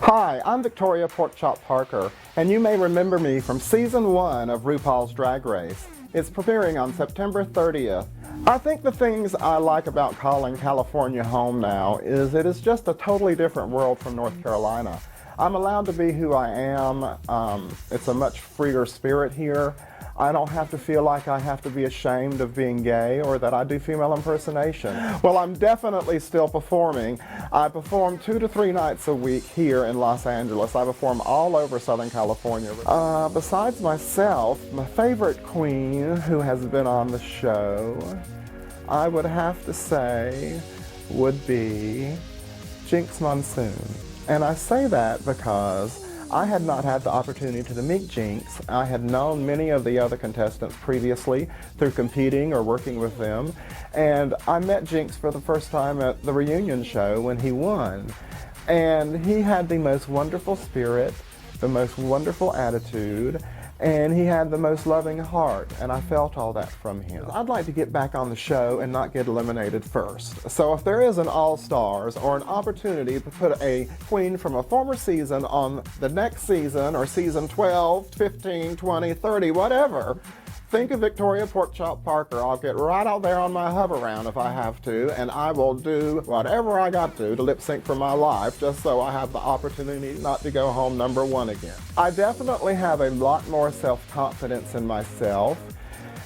Hi, I'm Victoria Porkchop Parker, and you may remember me from Season 1 of RuPaul's Drag Race. It's premiering on September 30th. I think the things I like about calling California home now is it is just a totally different world from North Carolina. I'm allowed to be who I am. It's a much freer spirit here. I don't have to feel like I have to be ashamed of being gay or that I do female impersonation. Well, I'm definitely still performing. I perform 2 to 3 nights a week here in Los Angeles. I perform all over Southern California. Besides myself, my favorite queen who has been on the show, I would have to say, would be Jinx Monsoon. And I say that because I had not had the opportunity to meet Jinx. I had known many of the other contestants previously through competing or working with them. And I met Jinx for the first time at the reunion show when he won. And he had the most wonderful spirit, the most wonderful attitude, and he had the most loving heart, and I felt all that from him. I'd like to get back on the show and not get eliminated first. So if there is an All-Stars or an opportunity to put a queen from a former season on the next season, or season 12, 15, 20, 30, whatever, think of Victoria Porkchop Parker. I'll get right out there on my hover-round if I have to, and I will do whatever I got to lip sync for my life, just so I have the opportunity not to go home number 1 again. I definitely have a lot more self-confidence in myself.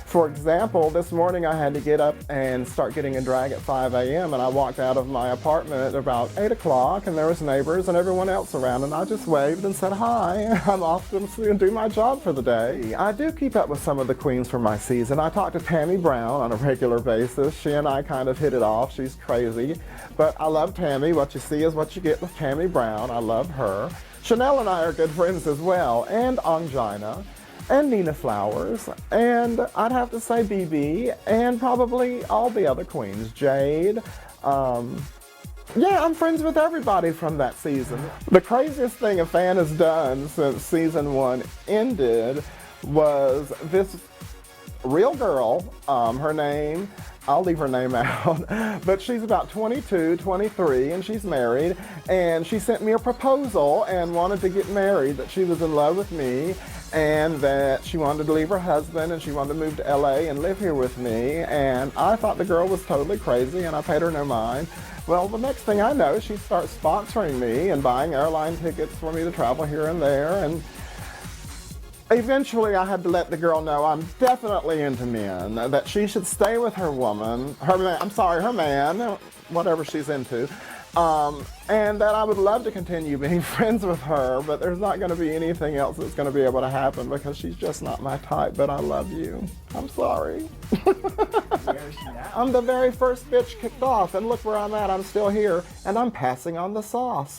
For example, this morning I had to get up and start getting in drag at 5 a.m. and I walked out of my apartment at about 8 o'clock and there was neighbors and everyone else around and I just waved and said, hi, I'm off to do my job for the day. I do keep up with some of the queens from my season. I talk to Tammy Brown on a regular basis. She and I kind of hit it off. She's crazy, but I love Tammy. What you see is what you get with Tammy Brown. I love her. Chanel and I are good friends as well, and Angina, and Nina Flowers, and I'd have to say BB, and probably all the other queens, Jade. Yeah, I'm friends with everybody from that season. The craziest thing a fan has done since season 1 ended was this real girl, her name, I'll leave her name out, but she's about 22, 23, and she's married, and she sent me a proposal and wanted to get married, that she was in love with me, and that she wanted to leave her husband and she wanted to move to LA and live here with me, and I thought the girl was totally crazy and I paid her no mind. Well, the next thing I know, she starts sponsoring me and buying airline tickets for me to travel here and there, and eventually I had to let the girl know I'm definitely into men, that she should stay with her man, whatever she's into, and that I would love to continue being friends with her, but there's not going to be anything else that's going to be able to happen because she's just not my type, but I love you. I'm sorry. Where is she now? I'm the very first bitch kicked off, and look where I'm at. I'm still here, and I'm passing on the sauce.